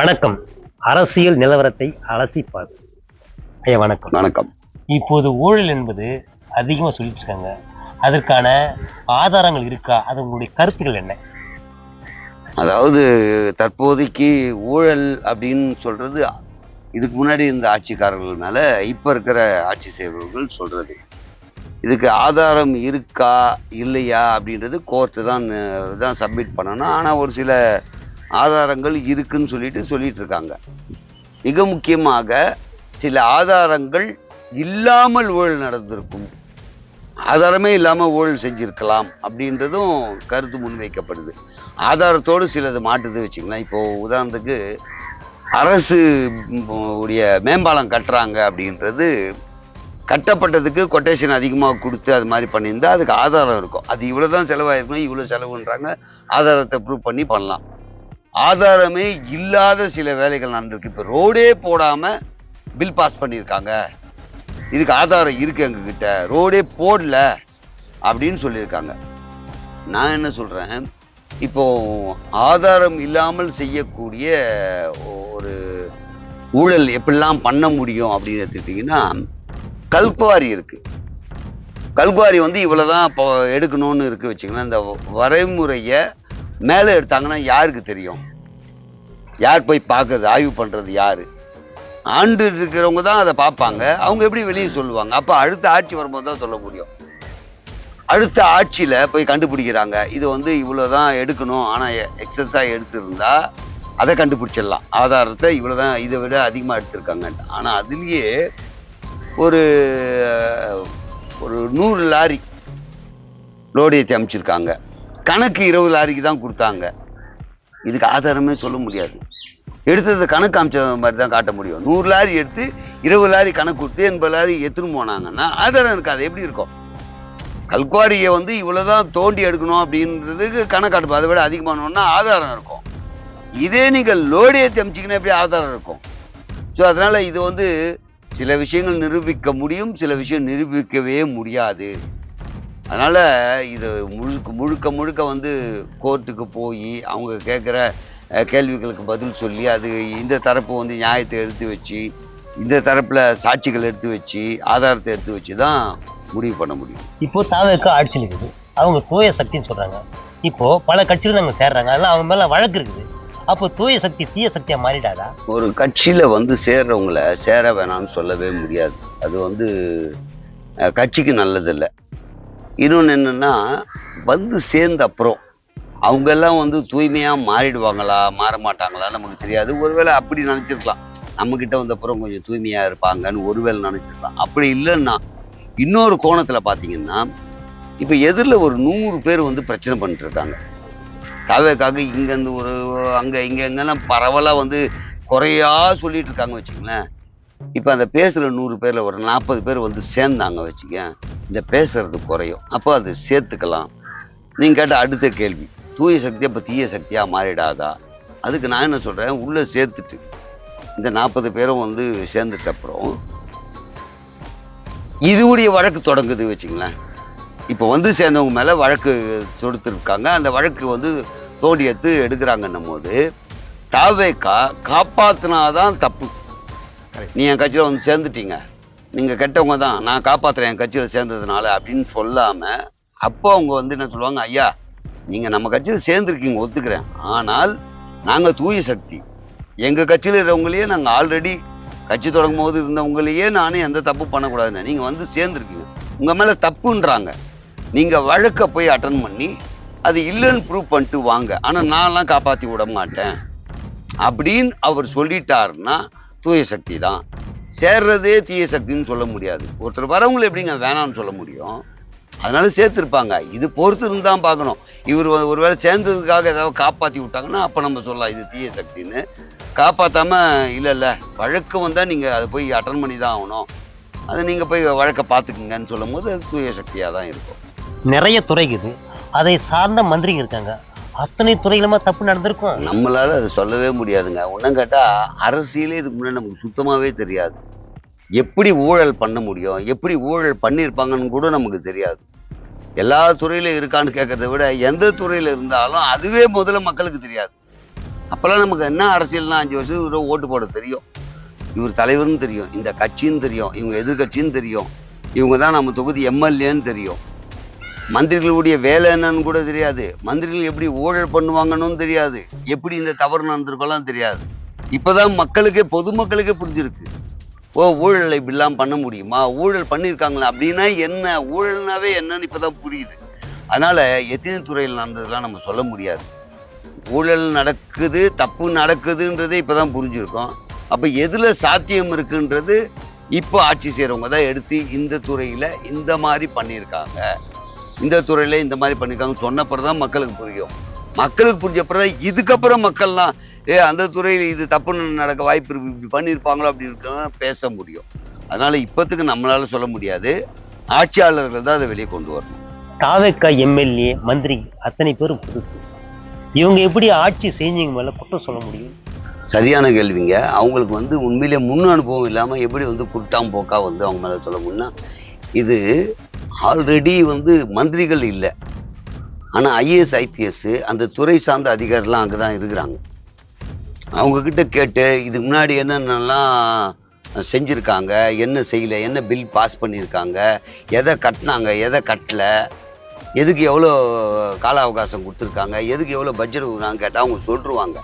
வணக்கம். அரசியல் நிலவரத்தை அலசிப்பார். ஐயா வணக்கம். வணக்கம். இப்போது ஊழல் என்பது அதிகமாக சொல்லிட்டு இருக்காங்க. அதற்கான ஆதாரங்கள் இருக்கா? அது உங்களுடைய கருத்துக்கள் என்ன? அதாவது தற்போதைக்கு ஊழல் அப்படின்னு சொல்றது இதுக்கு முன்னாடி இருந்த ஆட்சிக்காரர்கள் மேல இப்ப இருக்கிற ஆட்சி செய்பவர்கள் சொல்றது. இதுக்கு ஆதாரம் இருக்கா இல்லையா அப்படின்றது கோர்ட்டு தான் சப்மிட் பண்ணணும். ஆனா ஒரு சில ஆதாரங்கள் இருக்குன்னு சொல்லிட்டு இருக்காங்க. மிக முக்கியமாக சில ஆதாரங்கள் இல்லாமல் ஊழல் நடந்திருக்கும், ஆதாரமே இல்லாம ஊழல் செஞ்சிருக்கலாம் அப்படின்றதும் கருத்து முன்வைக்கப்படுது. ஆதாரத்தோடு சிலது மாட்டுது வச்சுக்கலாம். இப்போ உதாரணத்துக்கு அரசு உடைய மேம்பாலம் கட்டுறாங்க அப்படின்றது கட்டப்பட்டதுக்கு கொட்டேஷன் அதிகமாக கொடுத்து அது மாதிரி பண்ணியிருந்தா அதுக்கு ஆதாரம் இருக்கும். அது இவ்வளோதான் செலவாயிருக்கணும், இவ்வளோ செலவுன்றாங்க, ஆதாரத்தை ப்ரூவ் பண்ணலாம். ஆதாரமே இல்லாத சில வேலைகள் நடந்திருக்கு. இப்போ ரோடே போடாமல் பில் பாஸ் பண்ணியிருக்காங்க, இதுக்கு ஆதாரம் இருக்கு எங்ககிட்ட, ரோடே போடல அப்படின்னு சொல்லியிருக்காங்க. நான் என்ன சொல்கிறேன், இப்போ ஆதாரம் இல்லாமல் செய்யக்கூடிய ஒரு ஊழல் எப்படிலாம் பண்ண முடியும் அப்படின்னு எடுத்துக்கிட்டிங்கன்னா, கல்குவாரி இருக்கு. கல்குவாரி இவ்வளோதான் இப்போ எடுக்கணும்னு இருக்கு வச்சுக்கலாம். இந்த வரைமுறையை மேலே எடுத்தாங்கன்னா யாருக்கு தெரியும்? யார் போய் பார்க்கறது, ஆய்வு பண்ணுறது யாரு? ஆண்டு இருக்கிறவங்க தான் அதை பார்ப்பாங்க. அவங்க எப்படி வெளியே சொல்லுவாங்க? அப்போ அடுத்த ஆட்சி வரும்போது தான் சொல்ல முடியும். அடுத்த ஆட்சியில் போய் கண்டுபிடிக்கிறாங்க, இது இவ்வளோதான் எடுக்கணும், ஆனால் எக்ஸஸாக எடுத்துருந்தா அதை கண்டுபிடிச்சிடலாம். ஆதாரத்தை இவ்வளோதான், இதை விட அதிகமாக எடுத்திருக்காங்க. ஆனால் அதுலேயே ஒரு 100 லாரி லோடு ஏற்றி அமைச்சிருக்காங்க. கணக்கு 20 லாரிக்கு தான் கொடுத்தாங்க. இதுக்கு ஆதாரமே சொல்ல முடியாது. எடுத்தது கணக்கு அமைச்ச மாதிரி தான் காட்ட முடியும். 100 லாரி எடுத்து 20 லாரி கணக்கு கொடுத்து 80 லாரி எடுத்துன்னு போனாங்கன்னா ஆதாரம் இருக்காது. எப்படி இருக்கும்? கல்குவாரியை இவ்வளோதான் தோண்டி எடுக்கணும் அப்படின்றதுக்கு கணக்காட்டு, அதை விட அதிகமானோன்னா ஆதாரம் இருக்கும். இதே நீங்கள் லோடு ஏற்றி அமைச்சிங்கன்னா எப்படி ஆதாரம் இருக்கும்? ஸோ அதனால் இது சில விஷயங்கள் நிரூபிக்க முடியும், சில விஷயம் நிரூபிக்கவே முடியாது. அதனால் இது முழுக்க கோர்ட்டுக்கு போய் அவங்க கேட்குற கேள்விகளுக்கு பதில் சொல்லி அது இந்த தரப்பு நியாயத்தை எடுத்து வச்சு, இந்த தரப்பில் சாட்சிகள் எடுத்து வச்சு, ஆதாரத்தை எடுத்து வச்சு தான் முடிவு பண்ண முடியும். இப்போ தாவேக்கு ஆட்சியில் இருக்குது, அவங்க தூய சக்தின்னு சொல்கிறாங்க. இப்போ பல கட்சிகள் அங்கே சேர்றாங்க, அதெல்லாம் அவங்க மேலே வழக்கு இருக்குது. அப்போ தூய சக்தி தீய சக்தியாக மாறிடாதா? ஒரு கட்சியில் சேர்றவங்கள சேர வேணாம்னு சொல்லவே முடியாது. அது கட்சிக்கு நல்லதில்லை. இன்னொன்று என்னென்னா, சேர்ந்த அப்புறம் அவங்கெல்லாம் தூய்மையாக மாறிடுவாங்களா மாற மாட்டாங்களா நமக்கு தெரியாது. ஒருவேளை அப்படி நினச்சிருக்கலாம், நம்மக்கிட்ட அப்புறம் கொஞ்சம் தூய்மையாக இருப்பாங்கன்னு ஒருவேளை நினச்சிருக்கலாம். அப்படி இல்லைன்னா இன்னொரு கோணத்தில் பார்த்தீங்கன்னா, இப்போ எதிரில் ஒரு 100 பேர் பிரச்சனை பண்ணிட்டு இருக்காங்க. தாவேக்காக இங்கேருந்து ஒரு அங்கே எங்கெல்லாம் பரவலாக குறையா சொல்லிட்டு இருக்காங்க வச்சுங்களேன். இப்போ அந்த பேசுகிற 100 பேரில் ஒரு 40 பேர் சேர்ந்தாங்க வச்சுக்க, இந்த பேசுறது குறையும். அப்போ அது சேர்த்துக்கலாம். நீங்கள் கேட்ட அடுத்த கேள்வி, தூய சக்தி அப்போ தீய சக்தியாக மாறிடாதா? அதுக்கு நான் என்ன சொல்கிறேன், உள்ளே சேர்த்துட்டு இந்த 40 பேரும் சேர்ந்துட்ட அப்புறம் இதுவுடைய வழக்கு தொடங்குது வச்சுங்களேன். இப்போ சேர்ந்தவங்க மேலே வழக்கு தொடுத்துருக்காங்க. அந்த வழக்கு தோண்டி எடுக்கிறாங்கன்னும் போது தாவேக்கா காப்பாற்றினாதான் தப்பு. நீ என் கட்சியில் சேர்ந்துட்டீங்க, நீங்கள் கெட்டவங்க தான், நான் காப்பாற்றுறேன் என் கட்சியில் சேர்ந்ததுனால அப்படின்னு சொல்லாமல், அப்போ அவங்க என்ன சொல்லுவாங்க, ஐயா நீங்கள் நம்ம கட்சியில் சேர்ந்துருக்கீங்க ஒத்துக்கிறேன், ஆனால் நாங்கள் தூய சக்தி, எங்கள் கட்சியில் இருக்கிறவங்களையே நாங்கள் ஆல்ரெடி கட்சி தொடங்கும் போது இருந்தவங்களையே நானே எந்த தப்பு பண்ணக்கூடாதுன்னு நீங்கள் சேர்ந்துருக்கீங்க, உங்கள் மேலே தப்புன்றாங்க. நீங்கள் வழக்கை போய் அட்டன் பண்ணி அது இல்லைன்னு ப்ரூவ் பண்ணிட்டு வாங்க, ஆனால் நான்லாம் காப்பாற்றி விட மாட்டேன் அப்படின்னு அவர் சொல்லிட்டாருன்னா தூய சக்தி தான். சேர்றதே தீய சக்தின்னு சொல்ல முடியாது. ஒருத்தர் வரவங்களை எப்படிங்க வேணான்னு சொல்ல முடியும்? அதனால சேர்த்துருப்பாங்க. இது பொறுத்து இருந்தான் பார்க்கணும். இவர் ஒருவேளை சேர்ந்ததுக்காக ஏதாவது காப்பாற்றி விட்டாங்கன்னா அப்போ நம்ம சொல்லலாம் இது தீய சக்தின்னு. காப்பாற்றாமல் இல்லை வழக்கு வந்தால் நீங்கள் அதை போய் அட்டன் பண்ணி தான் ஆகணும், அதை நீங்கள் போய் வழக்கை பார்த்துக்குங்கன்னு சொல்லும் போது அது தூய சக்தியாக தான் இருக்கும். நிறைய துறைக்குது, அதை சார்ந்த மந்திரிங்க இருக்காங்க, அத்தனை துறைகளுமா தப்பு நடந்திருக்கும். நம்மளால அது சொல்லவே முடியாதுங்க. ஒன்றும் கேட்டால் அரசியலே இதுக்கு முன்னாடி நமக்கு சுத்தமாகவே தெரியாது. எப்படி ஊழல் பண்ண முடியும், எப்படி ஊழல் பண்ணியிருப்பாங்கன்னு கூட நமக்கு தெரியாது. எல்லா துறையிலும் இருக்கான்னு கேட்கறத விட எந்த துறையில் இருந்தாலும் அதுவே முதல்ல மக்களுக்கு தெரியாது. அப்போல்லாம் நமக்கு என்ன அரசியல்னா 5 வருஷத்துக்கு ஓட்டு போட தெரியும், இவர் தலைவர்னு தெரியும், இந்த கட்சின்னு தெரியும், இவங்க எதிர்கட்சின்னு தெரியும், இவங்க தான் நம்ம தொகுதி எம்எல்ஏன்னு தெரியும். மந்திரிகளுடைய வேலை என்னன்னு கூட தெரியாது, மந்திரிகள் எப்படி ஊழல் பண்ணுவாங்கன்னு தெரியாது, எப்படி இந்த தவறு நடந்திருக்கலாம் தெரியாது. இப்போதான் மக்களுக்கே பொதுமக்களுக்கே புரிஞ்சிருக்கு, ஓ ஊழலை இப்படிலாம் பண்ண முடியுமா, ஊழல் பண்ணியிருக்காங்களா அப்படின்னா என்ன, ஊழல்னாவே என்னன்னு இப்போதான் புரியுது. அதனால எத்தனை துறையில் நடந்ததுலாம் நம்ம சொல்ல முடியாது. ஊழல் நடக்குது, தப்பு நடக்குதுன்றதே இப்போதான் புரிஞ்சிருக்கோம். அப்போ எதில் சாத்தியம் இருக்குன்றது இப்போ ஆட்சி செய்கிறவங்க தான் எடுத்து இந்த துறையில் இந்த மாதிரி பண்ணியிருக்காங்க, இந்த துறையில் இந்த மாதிரி பண்ணியிருக்காங்கன்னு சொன்னப்பறம் தான் மக்களுக்கு புரியும். மக்களுக்கு புரிஞ்சப்பறம் தான் இதுக்கப்புறம் மக்கள்லாம் அந்த துறையில் இது தப்பு நடக்க வாய்ப்பு இருக்கு, இப்படி பண்ணியிருப்பாங்களோ அப்படின்னு பேச முடியும். அதனால இப்போத்துக்கு நம்மளால சொல்ல முடியாது, ஆட்சியாளர்கள் தான் அதை வெளியே கொண்டு வரணும். தாவேக்கா எம்எல்ஏ மந்திரி அத்தனை பேரும் புதுசு, இவங்க எப்படி ஆட்சி செஞ்சவங்க மேல குற்றம் சொல்ல முடியும்? சரியான கேள்விங்க. அவங்களுக்கு உண்மையிலே முன் அனுபவம் இல்லாமல் எப்படி குருட்டாம் போக்கா அவங்க மேலே சொல்ல முடியும்னா, இது ஆல்ரெடி மந்திரிகள் இல்லை, ஆனால் ஐஏஎஸ் ஐபிஎஸ் அந்த துறை சார்ந்த அதிகாரிலாம் அங்கே தான் இருக்கிறாங்க. அவங்கக்கிட்ட கேட்டு இதுக்கு முன்னாடி என்னென்னலாம் செஞ்சுருக்காங்க, என்ன செய்யலை, என்ன பில் பாஸ் பண்ணியிருக்காங்க, எதை கட்டினாங்க, எதை கட்டலை, எதுக்கு எவ்வளோ கால அவகாசம் கொடுத்துருக்காங்க, எதுக்கு எவ்வளோ பட்ஜெட் கொடுக்குறாங்க கேட்டால் அவங்க சொல்லிடுவாங்க.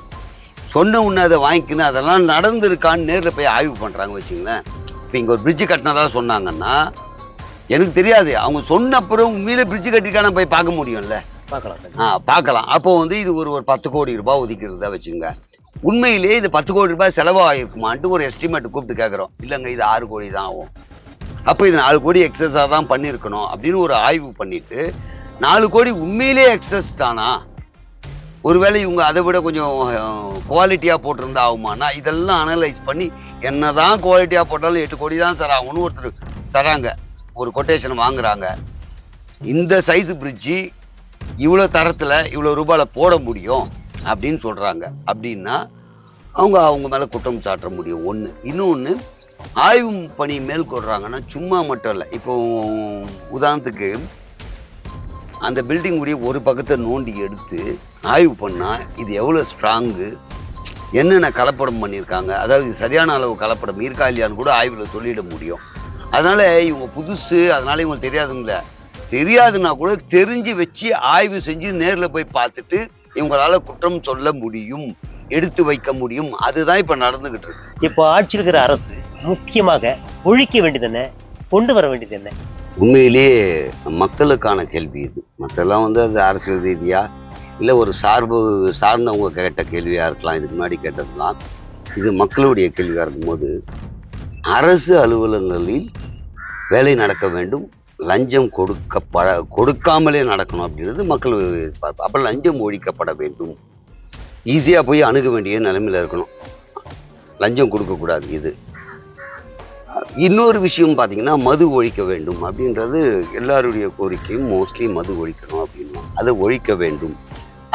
சொன்ன உடனே அதை வாங்கிக்கின்னு அதெல்லாம் நடந்திருக்கான்னு நேரில் போய் ஆய்வு பண்ணுறாங்க வச்சுங்களேன். இப்போ இங்கே ஒரு பிரிட்ஜு கட்டினதா சொன்னாங்கன்னா எனக்கு தெரியாது, அவங்க சொன்ன அப்புறம் உண்மையிலே பிரிட்ஜு கட்டிருக்கான போய் பார்க்க முடியும்ல, பார்க்கலாம். அப்போ இது ஒரு 10 கோடி ரூபாய் ஒதுக்கிறதா வச்சுங்க, உண்மையிலேயே இது 10 கோடி ரூபாய் செலவாகிருக்குமான்ட்டு ஒரு எஸ்டிமேட் கூப்பிட்டு கேட்குறோம். இல்லைங்க இது 6 கோடி தான் ஆகும், அப்போ இது 4 கோடி எக்ஸஸாக தான் பண்ணியிருக்கணும் அப்படின்னு ஒரு ஆய்வு பண்ணிட்டு 4 கோடி உண்மையிலேயே எக்ஸஸ் தானா, ஒருவேளை இவங்க அதை விட கொஞ்சம் குவாலிட்டியாக போட்டிருந்தா ஆகுமானா, இதெல்லாம் அனலைஸ் பண்ணி என்னதான் குவாலிட்டியாக போட்டாலும் 8 கோடி தான் சார் ஆகணும்னு ஒருத்தர் தராங்க, ஒரு கொட்டேஷன் வாங்குறாங்க. இந்த சைஸ் பிரிட்ஜு இவ்வளோ தரத்தில் இவ்வளோ ரூபாயில் போட முடியும் அப்படின்னு சொல்கிறாங்க. அப்படின்னா அவங்க மேலே குற்றம் சாட்ட முடியும் ஒன்று. இன்னொன்று, ஆய்வு பணி மேற்கொள்கிறாங்கன்னா சும்மா மட்டும் இல்லை. இப்போ உதாரணத்துக்கு அந்த பில்டிங் உடைய ஒரு பக்கத்தை நோண்டி எடுத்து ஆய்வு பண்ணால் இது எவ்வளோ ஸ்ட்ராங்கு, என்னென்ன கலப்படம் பண்ணியிருக்காங்க, அதாவது சரியான அளவு கலப்படம் இருக்கா இல்லையான்னு கூட ஆய்வில் சொல்லிட முடியும். அதனால் இவங்க புதுசு, அதனால இவங்களுக்கு தெரியாதுன்னா கூட தெரிஞ்சு வச்சு ஆய்வு செஞ்சு நேரில் போய் பார்த்துட்டு இவங்களால குற்றம் சொல்ல முடியும், எடுத்து வைக்க முடியும். அதுதான் இப்போ நடந்துகிட்டு இருக்கு. இப்போ ஆட்சி இருக்கிற அரசு முக்கியமாக ஒழிக்க வேண்டியது என்ன, கொண்டு வர வேண்டியது என்ன? உண்மையிலேயே மக்களுக்கான கேள்வி இது. மற்றெல்லாம் அது அரசியல் ரீதியா இல்லை ஒரு சார்ந்தவங்க கேட்ட கேள்வியாக இருக்கலாம், இதுக்கு முன்னாடி கேட்டதெல்லாம். இது மக்களுடைய கேள்வியாக இருக்கும்போது அரசு அலுவலகங்களில் வேலை நடக்க வேண்டும், லஞ்சம் கொடுக்காமலே நடக்கணும் அப்படின்றது மக்கள் எதிர்பார்ப்பு. அப்போ லஞ்சம் ஒழிக்கப்பட வேண்டும், ஈஸியாக போய் அணுக வேண்டிய நிலைமையில் இருக்கணும், லஞ்சம் கொடுக்கக்கூடாது. இது இன்னொரு விஷயம் பார்த்தீங்கன்னா, மது ஒழிக்க வேண்டும் அப்படின்றது எல்லாருடைய கோரிக்கையும். மோஸ்ட்லி மது ஒழிக்கணும் அப்படின்னா அதை ஒழிக்க வேண்டும்.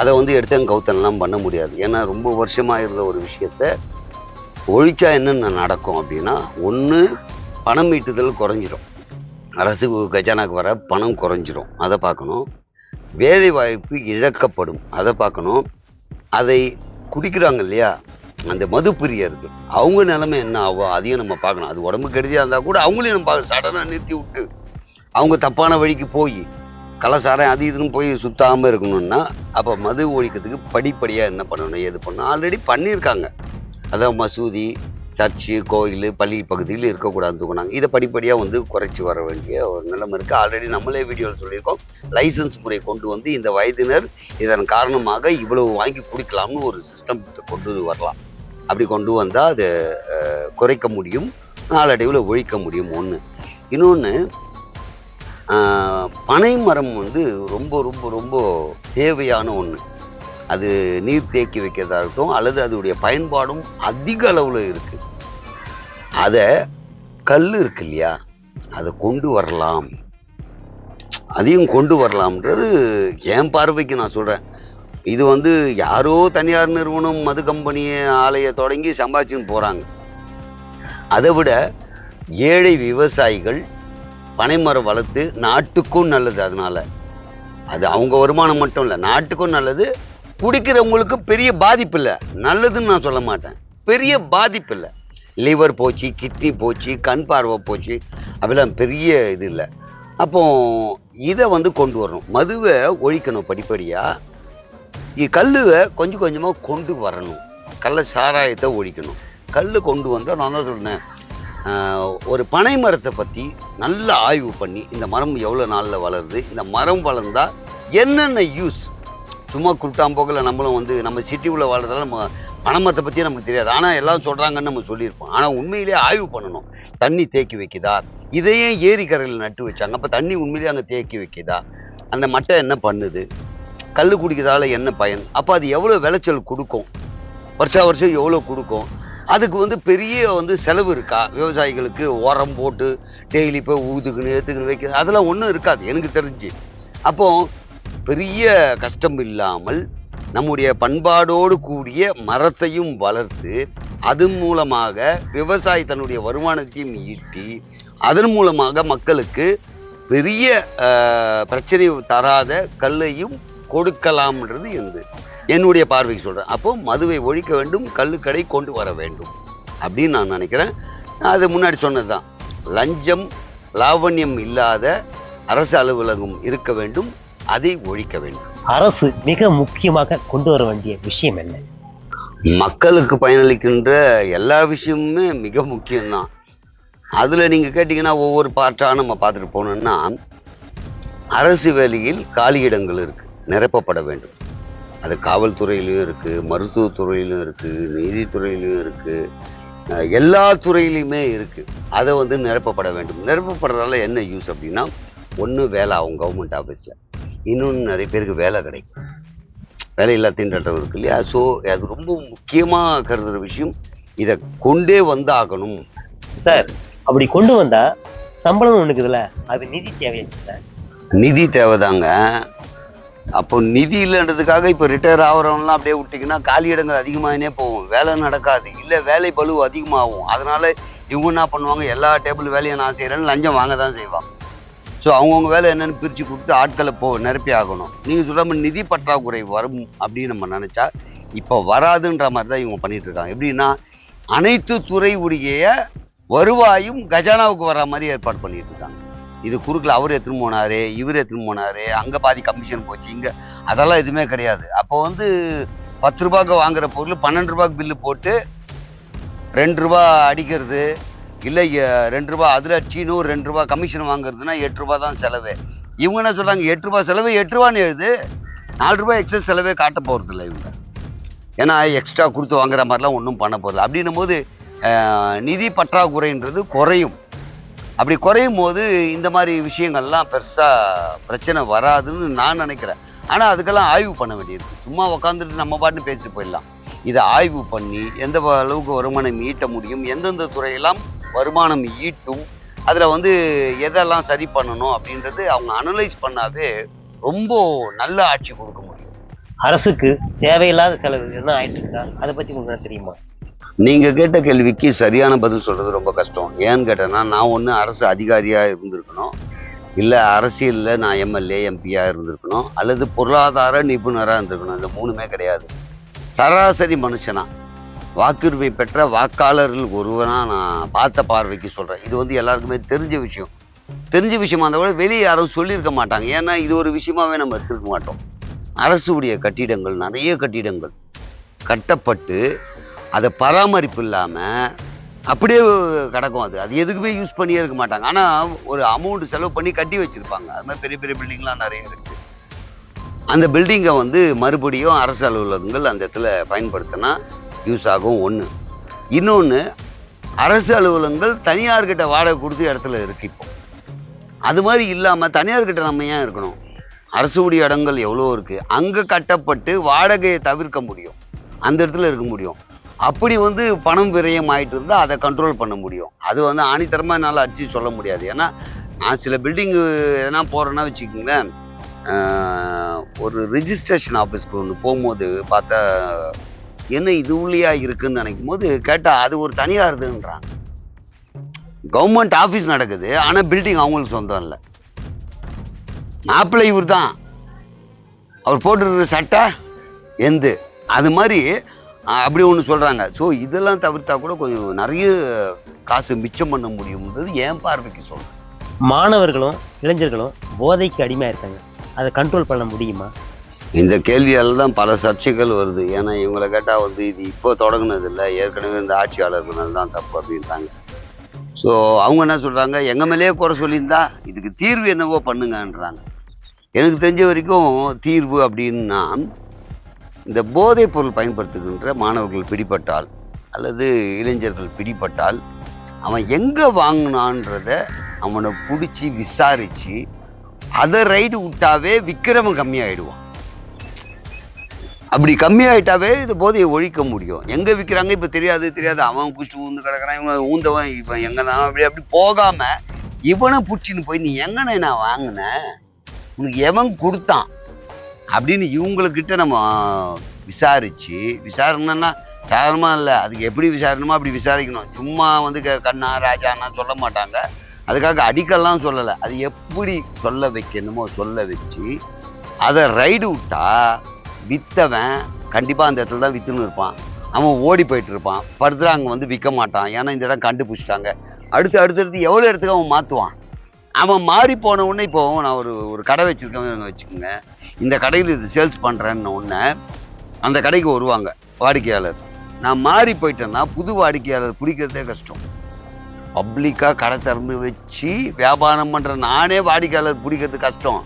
அதை எடுத்தங்க கௌத்தனெல்லாம் பண்ண முடியாது. ஏன்னா ரொம்ப வருஷமாக இருந்த ஒரு விஷயத்த ஒழிச்சா என்னென்ன நடக்கும் அப்படின்னா, ஒன்று பணம் ஈட்டுதல் குறைஞ்சிரும், அரசு கஜானாக்கு வர பணம் குறைஞ்சிரும், அதை பார்க்கணும். வேலை வாய்ப்பு இழக்கப்படும், அதை பார்க்கணும். அதை குடிக்கிறாங்க இல்லையா அந்த மது பிரியர்கள், அவங்க நிலைமை என்ன ஆகும் அதையும் நம்ம பார்க்கணும். அது உடம்பு கெடுதியாக இருந்தால் கூட அவங்களையும் நம்ம சடனாக நிறுத்தி விட்டு அவங்க தப்பான வழிக்கு போய் கலாச்சாரம் அது இதுன்னு போய் சுத்தாமல் இருக்கணும்னா, அப்போ மது ஒழிக்கிறதுக்கு படிப்படியாக என்ன பண்ணணும், எது பண்ணணும் ஆல்ரெடி பண்ணியிருக்காங்க. அதான் மசூதி, சர்ச்சு, கோயில், பள்ளி பகுதியில் இருக்கக்கூடாதுன்னு தூக்குனாங்க. இதை படிப்படியாக குறைச்சி வர வேண்டிய ஒரு நிலைமை இருக்குது. ஆல்ரெடி நம்மளே வீடியோவில் சொல்லியிருக்கோம், லைசன்ஸ் முறை கொண்டு இந்த வயதினர் இதன் காரணமாக இவ்வளவு வாங்கி குடிக்கலாம்னு ஒரு சிஸ்டம் கொண்டு வரலாம். அப்படி கொண்டு வந்தால் அதை குறைக்க முடியும், நாளடைவில் ஒழிக்க முடியும். ஒன்று. இன்னொன்று, பனை மரம் ரொம்ப ரொம்ப ரொம்ப தேவையான ஒன்று. அது நீர் தேக்கி வைக்கிறதா இருக்கட்டும், அல்லது அதோடைய பயன்பாடும் அதிக அளவில் இருக்குது. அதை கல் இருக்கு இல்லையா, அதை கொண்டு வரலாம், அதையும் கொண்டு வரலாம்ன்றது என் பார்வைக்கு நான் சொல்கிறேன். இது யாரோ தனியார் நிறுவனம் மது கம்பெனி ஆலையை தொடங்கி சம்பாதிச்சுன்னு போகிறாங்க. அதை விட ஏழை விவசாயிகள் பனைமரம் வளர்த்து நாட்டுக்கும் நல்லது. அதனால அது அவங்க வருமானம் மட்டும் இல்லை, நாட்டுக்கும் நல்லது, குடிக்கிறவங்களுக்கு பெரிய பாதிப்பு இல்லை, நல்லதுன்னு நான் சொல்ல மாட்டேன், பெரிய பாதிப்பு இல்லை. லிவர் போச்சு, கிட்னி போச்சு, கண் பார்வை போச்சு, அப்படிலாம் பெரிய இது இல்லை. அப்போ இதை வந்து கொண்டு வரணும், மதுவை ஒழிக்கணும் படிப்படியாக. கல்லுவை கொஞ்சம் கொஞ்சமாக கொண்டு வரணும், கள்ள சாராயத்தை ஒழிக்கணும். கல் கொண்டு வந்தால் நான் தான் சொன்னேன், ஒரு பனை மரத்தை பற்றி நல்ல ஆய்வு பண்ணி இந்த மரம் எவ்வளோ நாளில் வளருது, இந்த மரம் வளர்ந்தால் என்னென்ன யூஸ். சும்மா குட்டாம்போக்கில் நம்மளும் வந்து நம்ம சிட்டிக்குள்ளே வாழ்றதால நம்ம பனைமரத்தை பற்றியே நமக்கு தெரியாது, ஆனால் எல்லாம் சொல்கிறாங்கன்னு நம்ம சொல்லியிருப்போம். ஆனால் உண்மையிலேயே ஆய்வு பண்ணணும், தண்ணி தேக்கி வைக்குதா, இதையே ஏரிக்கரையில் நட்டு வச்சாங்க, அப்போ தண்ணி உண்மையிலேயே அங்கே தேக்கி வைக்குதா, அந்த மட்டை என்ன பண்ணுது, கல் குடிக்கிறதால என்ன பயன், அப்போ அது எவ்வளோ விளைச்சல் கொடுக்கும், வருஷம் எவ்வளோ கொடுக்கும், அதுக்கு வந்து பெரிய வந்து செலவு இருக்கா, விவசாயிகளுக்கு உரம் போட்டு டெய்லி போய் ஊதுக்குன்னு ஏற்றுக்குன்னு வைக்கிறது அதெல்லாம் ஒன்றும் இருக்காது எனக்கு தெரிஞ்சு. அப்போ பெரிய கஷ்டம் இல்லாமல் நம்முடைய பண்பாடோடு கூடிய மரத்தையும் வளர்த்து அதன் மூலமாக விவசாயி தன்னுடைய வருமானத்தையும் ஈட்டி அதன் மூலமாக மக்களுக்கு பெரிய பிரச்சனை தராத கல்லையும் கொடுக்கலாம்ன்றது என்னுடைய பார்வைக்கு சொல்கிறேன். அப்போ மதுவை ஒழிக்க வேண்டும், கள்ளுக்கடை கொண்டு வர வேண்டும் அப்படின்னு நான் நினைக்கிறேன். அது முன்னாடி சொன்னது தான், லஞ்சம் லாவண்யம் இல்லாத அரசு அலுவலகம் இருக்க வேண்டும், அதை ஒழிக்க வேண்டும். அரசு மிக முக்கியமாக கொண்டு வர வேண்டிய விஷயம் என்ன? மக்களுக்கு பயனளிக்கின்ற எல்லா விஷயமுமே மிக முக்கியம்தான். அதில் நீங்கள் கேட்டிங்கன்னா ஒவ்வொரு பார்ட்டாக நம்ம பார்த்துட்டு போனோம்னா, அரசு வேலையில் காலியிடங்கள் இருக்குது, நிரப்பப்பட வேண்டும். அது காவல்துறையிலையும் இருக்குது, மருத்துவத்துறையிலும் இருக்குது, நீதித்துறையிலையும் இருக்குது, எல்லா துறையிலையுமே இருக்குது. அதை வந்து நிரப்பப்பட வேண்டும். நிரப்பப்படுறதால என்ன யூஸ் அப்படின்னா, ஒன்று வேலை ஆகும் கவர்மெண்ட் ஆஃபீஸில், இன்னொன்று நிறைய பேருக்கு வேலை கிடைக்கும், வேலையில்லா திண்டாட்டம் இருக்கு இல்லையா. ஸோ அது ரொம்ப முக்கியமாக கருதுகிற விஷயம், இதை கொண்டே வந்தாகணும் சார். அப்படி கொண்டு வந்தா சம்பளம் ஒன்றுக்குதுல்ல, அது நிதி தேவையாச்சு சார். நிதி தேவைதாங்க. அப்போ நிதி இல்லைன்றதுக்காக இப்போ ரிட்டையர் ஆகிறவங்களாம் அப்படியே விட்டிங்கன்னா காலியிடங்கள் அதிகமாகினே போகும், வேலை நடக்காது, இல்லை வேலை பளு அதிகமாகும். அதனால இவங்க என்ன பண்ணுவாங்க, எல்லா டேபிள் வேலையை நான் செய்கிறேன்னு லஞ்சம் வாங்க தான் செய்வாங்க. ஸோ அவங்கவுங்க வேலை என்னென்னு பிரித்து கொடுத்து ஆட்களை நிரப்பி ஆகணும். நீங்கள் சொல்கிற மாதிரி நிதி பற்றாக்குறை வரும் அப்படின்னு நம்ம நினச்சா இப்போ வராதுன்ற மாதிரி தான் இவங்க பண்ணிகிட்டு இருக்காங்க. எப்படின்னா, அனைத்து துறை உடைய வருவாயும் கஜானாவுக்கு வர மாதிரி ஏற்பாடு பண்ணிட்டு இருக்காங்க. இது குறுக்கில் அவர் எடுத்துன்னு போனார், இவர் எடுத்துன்னு போனார், அங்கே பாதி கமிஷன் போச்சு, இங்கே அதெல்லாம் எதுவுமே கிடையாது. அப்போ வந்து 10 ரூபாய்க்கு வாங்குற பொருள் 12 ரூபாய்க்கு பில்லு போட்டு 2 ரூபா அடிக்கிறது, இல்லை 2 ரூபா அதில் அடிச்சின்னு 2 ரூபா கமிஷன் வாங்குறதுனா 8 ரூபா தான் செலவு. இவங்க என்ன சொல்கிறாங்க, 8 ரூபா செலவு 8 ரூபான்னு எழுது, 4 ரூபாய் எக்ஸஸ் செலவே காட்ட போகிறது இல்லை இவங்க. ஏன்னா எக்ஸ்ட்ரா கொடுத்து வாங்குற மாதிரிலாம் ஒன்றும் பண்ண போகிறது. அப்படின்னும் போது நிதி பற்றாக்குறைன்றது குறையும். அப்படி குறையும் போது இந்த மாதிரி விஷயங்கள்லாம் பெருசாக பிரச்சனை வராதுன்னு நான் நினைக்கிறேன். ஆனால் அதுக்கெல்லாம் ஆய்வு பண்ண வேண்டியிருக்கு. சும்மா உட்காந்துட்டு நம்ம பாட்டுன்னு பேசிட்டு போயிடலாம். இதை ஆய்வு பண்ணி எந்த அளவுக்கு வருமானம் ஈட்ட முடியும், எந்தெந்த துறையெல்லாம் வருமானம் ஈட்டும், அதில் வந்து எதெல்லாம் சரி பண்ணணும் அப்படின்றது அவங்க அனலைஸ் பண்ணாவே ரொம்ப நல்ல ஆட்சி கொடுக்க முடியும். அரசுக்கு தேவையில்லாத செலவு என்ன ஆயிட்டு இருக்கா, அதை பற்றி உங்களுக்கு தெரியுமா? நீங்கள் கேட்ட கேள்விக்கு சரியான பதில் சொல்கிறது ரொம்ப கஷ்டம். ஏன்னு கேட்டேன்னா, நான் ஒன்று அரசு அதிகாரியாக இருந்திருக்கணும், இல்லை அரசியலில் நான் எம்எல்ஏ எம்பியாக இருந்திருக்கணும், அல்லது பொருளாதார நிபுணராக இருந்திருக்கணும். இந்த 3மே கிடையாது. சராசரி மனுஷனா, வாக்குரிமை பெற்ற வாக்காளர்கள் ஒருவனாக நான் பார்த்த பார்வைக்கு சொல்கிறேன். இது வந்து எல்லாருக்குமே தெரிஞ்ச விஷயமா இருந்தால் கூட வெளியே யாரும் சொல்லியிருக்க மாட்டாங்க. ஏன்னா இது ஒரு விஷயமாவே நம்ம எடுத்துருக்க மாட்டோம். அரசுடைய கட்டிடங்கள், நிறைய கட்டிடங்கள் கட்டப்பட்டு அதை பராமரிப்பு இல்லாமல் அப்படியே கிடக்கும். அது எதுக்குமே யூஸ் பண்ணியே இருக்க மாட்டாங்க. ஆனால் ஒரு அமௌண்ட் செலவு பண்ணி கட்டி வச்சுருப்பாங்க. அது மாதிரி பெரிய பெரிய பில்டிங்லாம் நிறைய இருக்குது. அந்த பில்டிங்கை வந்து மறுபடியும் அரசு அலுவலகங்கள் அந்த இடத்துல பயன்படுத்தினா யூஸ் ஆகும். ஒன்று. இன்னொன்று, அரசு அலுவலகங்கள் தனியார்கிட்ட வாடகை கொடுத்து இடத்துல இருக்குது. இப்போ அது மாதிரி இல்லாமல் தனியார்கிட்ட நம்ம ஏன் இருக்கணும்? அரசுடைய இடங்கள் எவ்வளோ இருக்குது, அங்கே கட்டப்பட்டு வாடகையை தவிர்க்க முடியும், அந்த இடத்துல இருக்க முடியும். அப்படி வந்து பணம் விரயம் ஆகிட்டு இருந்தால் அதை கண்ட்ரோல் பண்ண முடியும். அது வந்து ஆணித்தரமாக என்னால் அடித்து சொல்ல முடியாது. ஏன்னா நான் சில பில்டிங்கு எதனா போகிறேன்னா வச்சுக்கோங்களேன், ஒரு ரிஜிஸ்ட்ரேஷன் ஆஃபீஸ்க்கு ஒன்று போகும்போது பார்த்தா என்ன இது உள்ளியா இருக்குன்னு நினைக்கும் போது கேட்டால் அது ஒரு தனியாருதுன்றாங்க. கவர்மெண்ட் ஆஃபீஸ் நடக்குது, ஆனால் பில்டிங் அவங்களுக்கு சொந்தம் இல்லை. மாப்பிள்ளை இவர் தான், அவர் போட்டுருக்கிற சட்டை எந்து அது மாதிரி அப்படி ஒன்று சொல்கிறாங்க. ஸோ இதெல்லாம் தவிர்த்தா கூட கொஞ்சம் நிறைய காசு மிச்சம் பண்ண முடியும்ன்றது என் பார்வைக்கு சொல்கிறேன். மாணவர்களும் இளைஞர்களும் போதைக்கு அடிமையாக இருக்காங்க, அதை கண்ட்ரோல் பண்ண முடியுமா? இந்த கேள்வியால் தான் பல சர்ச்சைகள் வருது. ஏன்னா இவங்களை கேட்டால் வந்து இது இப்போ தொடங்குனது இல்லை, ஏற்கனவே இந்த ஆட்சியாளர்கள் தான் தப்பு அப்படின்ட்டாங்க. ஸோ அவங்க என்ன சொல்கிறாங்க, எங்கள் மேலேயே குறை சொல்லியிருந்தா இதுக்கு தீர்வு என்னவோ பண்ணுங்கன்றாங்க. எனக்கு தெரிஞ்ச வரைக்கும் தீர்வு அப்படின்னா இந்த போதைப் பொருள் பயன்படுத்துகின்ற மாணவர்கள் பிடிபட்டால் அல்லது இளைஞர்கள் பிடிபட்டால் அவன் எங்கே வாங்கினான்றத அவனை பிடிச்சி விசாரித்து அதை ரைடு விட்டாவே விற்கிறவன் கம்மியாயிடுவான். அப்படி கம்மியாயிட்டாவே இந்த போதையை ஒழிக்க முடியும். எங்கே விற்கிறாங்க இப்போ தெரியாது, அவன் பிடிச்சி ஊந்து கிடக்கிறான், இவன் ஊந்தவன் இவன் எங்கே தான் அப்படி போகாமல் இவனை பிடிச்சின்னு போய் நீ எங்கண்ணே நான் வாங்கினேன், உனக்கு எவன் கொடுத்தான் அப்படின்னு இவங்கக்கிட்ட நம்ம விசாரித்து, விசாரணைன்னா சாதாரணமாக இல்லை, அதுக்கு எப்படி விசாரணுமோ அப்படி விசாரிக்கணும். சும்மா வந்து கண்ணா ராஜான்னா சொல்ல மாட்டாங்க, அதுக்காக அடிக்கலாம் சொல்லலை. அது எப்படி சொல்ல வைக்கணுமோ சொல்ல வச்சு அதை ரைடு விட்டா விற்றவன் கண்டிப்பாக அந்த இடத்துல தான் விற்றுன்னு இருப்பான். அவன் ஓடி போயிட்டு இருப்பான், ஃபர்தராக அங்கே வந்து விற்க மாட்டான். ஏன்னா இந்த இடம் கண்டுபிடிச்சிட்டாங்க. அடுத்தடுத்து எவ்வளோ இடத்துக்கு அவன் மாற்றுவான். அவன் மாறி போன உடனே இப்போ நான் ஒரு கடை வச்சுருக்கேன் வச்சுக்கோங்க, இந்த கடையில் இது சேல்ஸ் பண்ணுறேன்னு உடனே அந்த கடைக்கு வருவாங்க வாடிக்கையாளர். நான் மாறி போயிட்டேன்னா புது வாடிக்கையாளர் பிடிக்கிறதே கஷ்டம். பப்ளிக்காக கடை திறந்து வச்சு வியாபாரம் பண்ணுற நானே வாடிக்கையாளர் பிடிக்கிறது கஷ்டம்.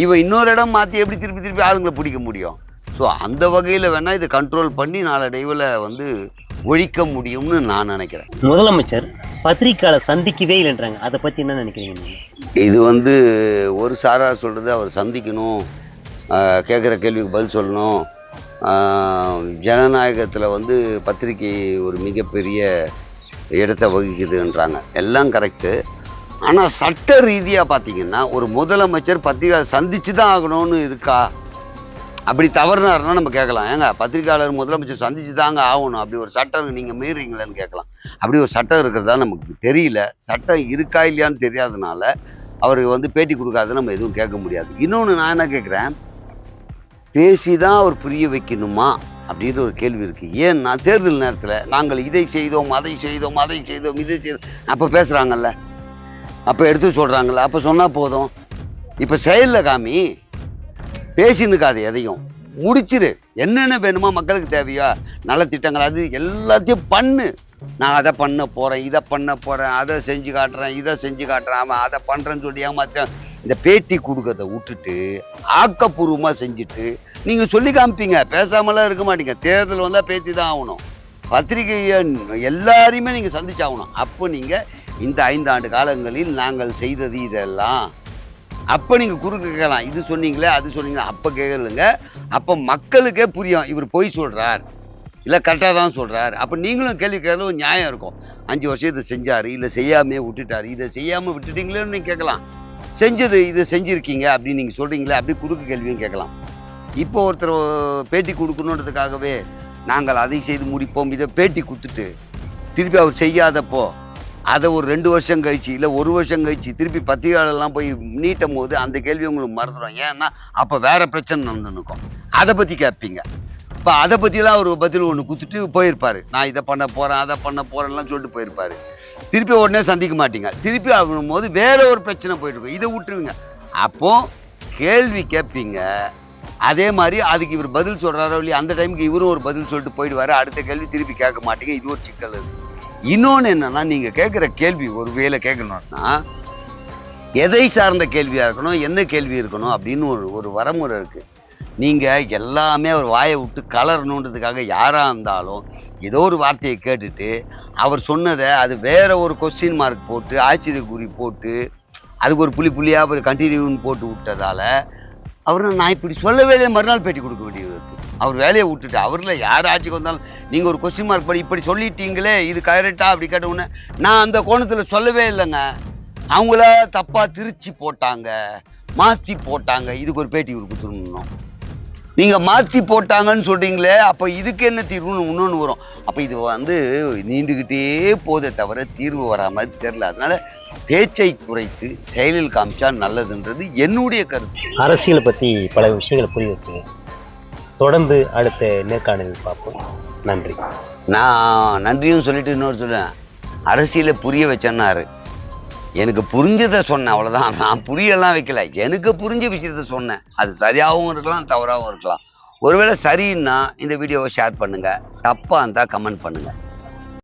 இவன் இன்னொரு இடம் மாற்றி எப்படி திருப்பி ஆளுங்களை பிடிக்க முடியும்? ஸோ அந்த வகையில் வேணால் இதை கண்ட்ரோல் பண்ணி நாளடைவில் வந்து ஒழிக்க முடியும்னு நான் நினைக்கிறேன். முதலமைச்சர் பத்திரிக்கையாளர் சந்திக்கவே இல்லைன்றாங்க, அதை பற்றி என்ன நினைக்கிறீங்க? இது வந்து ஒரு சாரார் சொல்கிறது அவர் சந்திக்கணும், கேட்குற கேள்விக்கு பதில் சொல்லணும். ஜனநாயகத்தில் வந்து பத்திரிகை ஒரு மிகப்பெரிய இடத்தை வகிக்குதுன்றாங்க, எல்லாம் கரெக்டு. ஆனால் சட்ட ரீதியாக பார்த்தீங்கன்னா ஒரு முதலமைச்சர் பத்திரிகையாளர் சந்தித்து தான் ஆகணும்னு இருக்கா? அப்படி தவறுனாருன்னா நம்ம கேட்கலாம், ஏங்க பத்திரிகையாளர் முதலமைச்சர் சந்தித்து தாங்க ஆகணும், அப்படி ஒரு சட்டம் நீங்கள் மீறீங்களேன்னு கேட்கலாம். அப்படி ஒரு சட்டம் இருக்கிறதா நமக்கு தெரியல. சட்டம் இருக்கா இல்லையான்னு தெரியாதனால அவருக்கு வந்து பேட்டி கொடுக்காத நம்ம எதுவும் கேட்க முடியாது. இன்னொன்று நான் என்ன கேட்குறேன், பேசி தான் அவர் புரிய வைக்கணுமா அப்படின்ற ஒரு கேள்வி இருக்குது. ஏன்னா தேர்தல் நேரத்தில் நாங்கள் இதை செய்தோம் அதை செய்தோம் இதை செய்தோம் அப்போ பேசுகிறாங்கல்ல, அப்போ எடுத்து சொல்கிறாங்கல்ல, அப்போ சொன்னால் போதும். இப்போ செயலில் காமி, பேசினுக்காது, எதையும் முடிச்சிரு. என்னென்ன வேணுமோ மக்களுக்கு தேவையா நலத்திட்டங்கள் அது எல்லாத்தையும் பண்ணு. நான் அதை பண்ண போகிறேன், இதை பண்ண போகிறேன், அதை செஞ்சு காட்டுறேன், இதை செஞ்சு காட்டுறேன், அவன் அதை பண்ணுறேன்னு சொல்லி ஏமாத்துறேன். இந்த பேட்டி கொடுக்கறத விட்டுட்டு ஆக்கப்பூர்வமாக செஞ்சுட்டு நீங்கள் சொல்லி காமிப்பீங்க, பேசாமலாம் இருக்க மாட்டீங்க. தேர்தல் வந்தால் பேசி தான் ஆகணும். பத்திரிகையை எல்லாரையுமே நீங்கள் சந்திச்சாகணும். அப்போ நீங்கள் இந்த 5 ஆண்டு காலங்களில் நாங்கள் செய்தது இதெல்லாம், அப்போ நீங்கள் குறுக்க கேட்கலாம், இது சொன்னீங்களே அது சொன்னீங்களே, அப்போ கேட்கலுங்க. அப்போ மக்களுக்கே புரியும் இவர் பொய் சொல்கிறார் இல்லை கரெக்டாக தான் சொல்கிறார். அப்போ நீங்களும் கேள்வி கேட்கல ஒரு நியாயம் இருக்கும். 5 வருஷம் இதை செஞ்சார், இல்லை செய்யாமே விட்டுட்டார், இதை செய்யாமல் விட்டுட்டீங்களேன்னு நீங்கள் கேட்கலாம். செஞ்சது இதை செஞ்சுருக்கீங்க அப்படின்னு நீங்கள் சொல்கிறீங்களே, அப்படி குறுக்கு கேள்வியும் கேட்கலாம். இப்போ ஒருத்தர் பேட்டி கொடுக்கணுன்றதுக்காகவே நாங்கள் அதை செய்து முடிப்போம் இதை பேட்டி கொடுத்துட்டு திருப்பி அவர் செய்யாதப்போ அதை ஒரு 2 வருஷம் கழிச்சு இல்லை 1 வருஷம் கழிச்சு திருப்பி பத்திரிகையாளர்லாம் போய் நீட்டும் போது அந்த கேள்வி உங்களுக்கு மறந்துடும். ஏன்னா அப்போ வேற பிரச்சனை நடந்துன்னுக்கும், அதை பற்றி கேட்பீங்க. இப்போ அதை பற்றிலாம் ஒரு பதில் ஒன்று கொடுத்துட்டு போயிருப்பார், நான் இதை பண்ண போகிறேன் அதை பண்ண போகிறேன்லாம் சொல்லிட்டு போயிருப்பார். திருப்பி உடனே சந்திக்க மாட்டீங்க, திருப்பி ஆகும் போது வேற ஒரு பிரச்சனை போயிட்டு இருக்கும், இதை விட்டுருவீங்க. அப்போ கேள்வி கேட்பீங்க, அதே மாதிரி அதுக்கு இவர் பதில் சொல்கிறாரோ இல்லையா அந்த டைமுக்கு இவரும் ஒரு பதில் சொல்லிட்டு போயிடுவார். அடுத்த கேள்வி திருப்பி கேட்க மாட்டீங்க, இது ஒரு சிக்கல் இருக்குது. இன்னொன்று என்னன்னா, நீங்கள் கேட்குற கேள்வி ஒரு வேளை கேட்கணும்னா எதை சார்ந்த கேள்வியாக இருக்கணும், என்ன கேள்வி இருக்கணும் அப்படின்னு ஒரு வரமுறை இருக்குது. நீங்கள் எல்லாமே அவர் வாயை விட்டு கலரணுன்றதுக்காக யாராக இருந்தாலும் ஏதோ ஒரு வார்த்தையை கேட்டுட்டு அவர் சொன்னதை அது வேற ஒரு கொஸ்டின் மார்க் போட்டு ஆச்சரியக்குறி போட்டு அதுக்கு ஒரு புள்ளியாக ஒரு கண்டினியூன்னு போட்டு விட்டதால அவர் நான் இப்படி சொல்லவே இல்லையே மறுநாள் பேட்டி கொடுக்க வேண்டியது இருக்குது. அவர் வேலையை விட்டுட்டு அவரில் யார் ஆட்சிக்கு வந்தாலும் நீங்கள் ஒரு கொஸ்டின் மார்க் படி இப்படி சொல்லிட்டீங்களே இது கரெக்டா அப்படி கேட்டவுடனே நான் அந்த கோணத்தில் சொல்லவே இல்லைங்க, அவங்கள தப்பாக திருச்சி போட்டாங்க மாற்றி போட்டாங்க, இதுக்கு ஒரு பேட்டி கொடுத்துருந்தோம். நீங்கள் மாற்றி போட்டாங்கன்னு சொல்கிறீங்களே, அப்போ இதுக்கு என்ன தீர்வுன்னு இன்னொன்று வரும். அப்போ இது வந்து நீண்டுக்கிட்டே போதே தவிர தீர்வு வராமல் தெரில. அதனால பேச்சை குறைத்து செயலில் காமிச்சா நல்லதுன்றது என்னுடைய கருத்து. அரசியலை பற்றி பல விஷயங்களை புரிய வச்சுங்க. தொடர்ந்து அடுத்த நேர்காணலில் பார்ப்போம். நன்றி. நான் நன்றியும் சொல்லிட்டு இன்னொரு சொல்லுவேன், அரசியலை புரிய வச்சேன்னாரு. எனக்கு புரிஞ்சதை சொன்னேன், அவ்வளோதான். நான் புரியலாம் வைக்கல, எனக்கு புரிஞ்ச விஷயத்த சொன்னேன். அது சரியாகவும் இருக்கலாம், தவறாகவும் இருக்கலாம். ஒருவேளை சரின்னா இந்த வீடியோவை ஷேர் பண்ணுங்கள், தப்பாக இருந்தால் கமெண்ட் பண்ணுங்கள்.